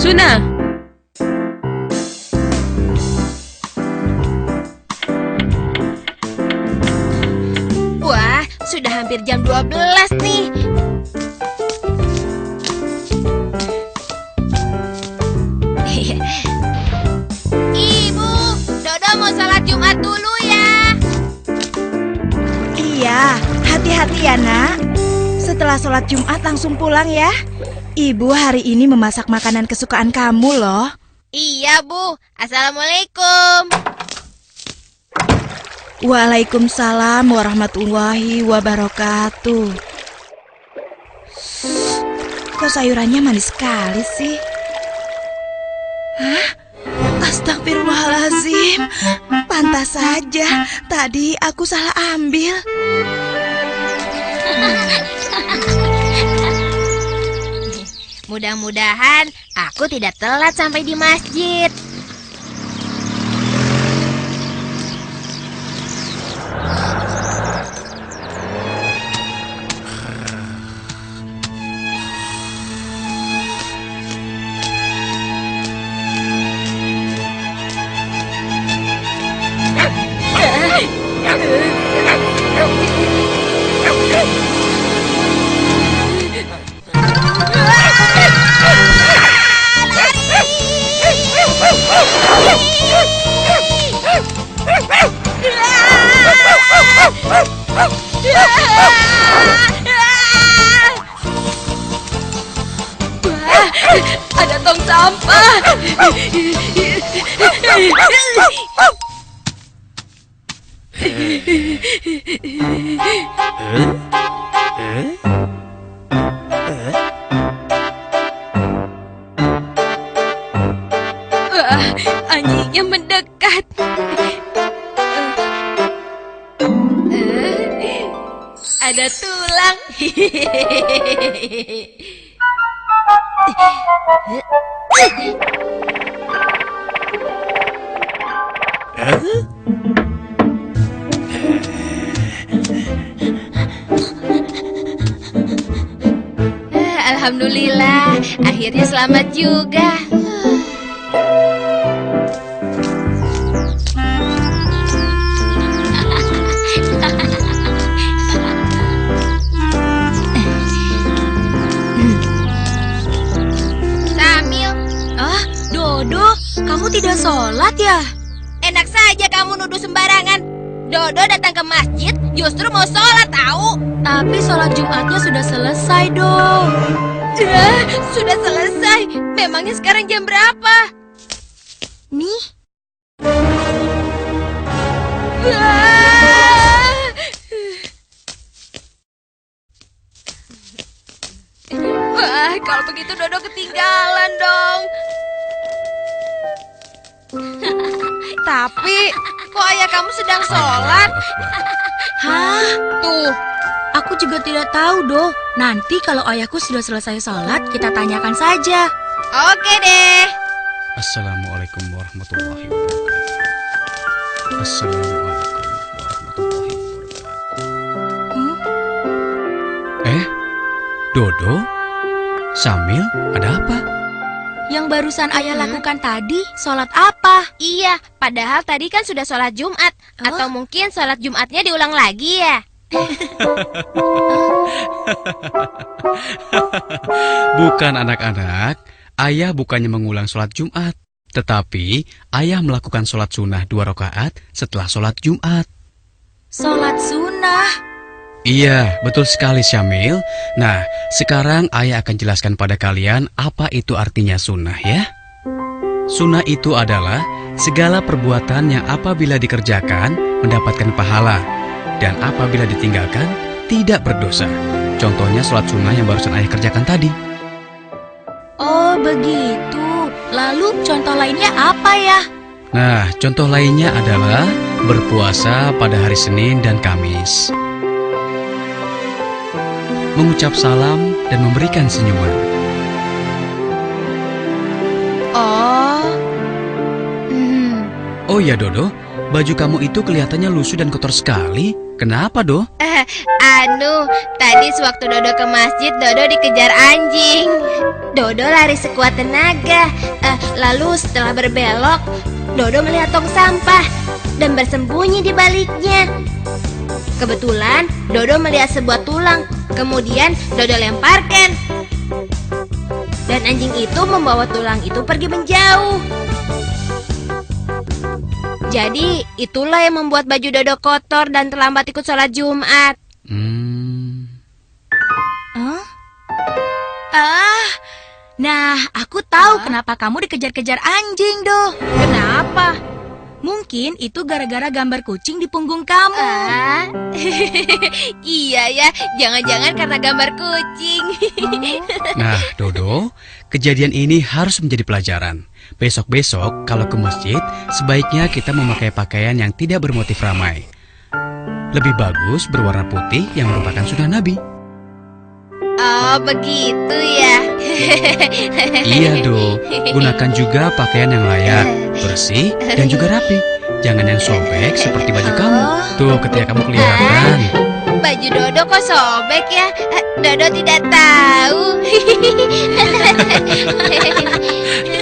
Suna. Wah, sudah hampir jam 12 nih. Ibu, Dodo mau sholat Jumat dulu ya. Iya, hati-hati ya nak. Setelah sholat Jumat langsung pulang ya. Ibu hari ini memasak makanan kesukaan kamu loh. Iya, Bu. Assalamualaikum. Waalaikumsalam warahmatullahi wabarakatuh. Kok sayurannya manis sekali sih? Hah? Astagfirullahaladzim. Pantas saja tadi aku salah ambil. Mudah-mudahan aku tidak telat sampai di masjid. Ada tong sampah. Wah, anjingnya mendekat. Ada tulang. Alhamdulillah, akhirnya selamat juga. Samil, Dodo, kamu tidak sholat ya? enak saja kamu nuduh sembarangan. Dodo datang ke masjid justru mau sholat tahu. Tapi sholat Jumatnya sudah selesai, Do. Sudah selesai. Memangnya sekarang jam berapa? Nih, Wah, kalau begitu Dodo ketinggalan dong. Tapi, kok ayah kamu sedang sholat? hah? Tuh, Aku juga tidak tahu, Do. Nanti kalau ayahku sudah selesai sholat, kita tanyakan saja. oke deh. Assalamualaikum warahmatullahi wabarakatuh. Assalamualaikum warahmatullahi wabarakatuh. Dodo? Samil, ada apa? Yang barusan ayah lakukan tadi, sholat apa? Iya, padahal tadi kan sudah sholat Jumat. Atau mungkin sholat Jumatnya diulang lagi ya? Bukan anak-anak, ayah bukannya mengulang sholat Jumat. Tetapi, ayah melakukan sholat sunnah 2 rakaat setelah sholat Jumat. Sholat sunnah. Iya, betul sekali Syamil. Nah, sekarang ayah akan jelaskan pada kalian apa itu artinya sunnah ya. Sunnah itu adalah segala perbuatan yang apabila dikerjakan mendapatkan pahala dan apabila ditinggalkan tidak berdosa. Contohnya sholat sunnah yang barusan ayah kerjakan tadi. Oh, begitu. Lalu contoh lainnya apa ya? Nah, contoh lainnya adalah berpuasa pada hari Senin dan Kamis, mengucap salam dan memberikan senyuman. Oh ya Dodo, baju kamu itu kelihatannya lusuh dan kotor sekali. Kenapa, Do? Tadi sewaktu Dodo ke masjid, Dodo dikejar anjing. Dodo lari sekuat tenaga. Lalu setelah berbelok, Dodo melihat tong sampah dan bersembunyi di baliknya. Kebetulan Dodo melihat sebuah tulang. Kemudian Dodo lemparkan. Dan anjing itu membawa tulang itu pergi menjauh. Jadi itulah yang membuat baju Dodo kotor dan terlambat ikut sholat Jumat. Nah, aku tahu kenapa kamu dikejar-kejar anjing, Do. Kenapa? Mungkin itu gara-gara gambar kucing di punggung kamu. Iya ya, jangan-jangan karena gambar kucing. Nah, Dodo, kejadian ini harus menjadi pelajaran. Besok-besok kalau ke masjid, sebaiknya kita memakai pakaian yang tidak bermotif ramai. Lebih bagus berwarna putih yang merupakan sunnah Nabi. Oh, begitu ya. Iya, Do. Gunakan juga pakaian yang layak, bersih, dan juga rapi. Jangan yang sobek seperti baju kamu. Tuh, ketika kamu kelihatan. Baju Dodo kok sobek ya? Dodo tidak tahu.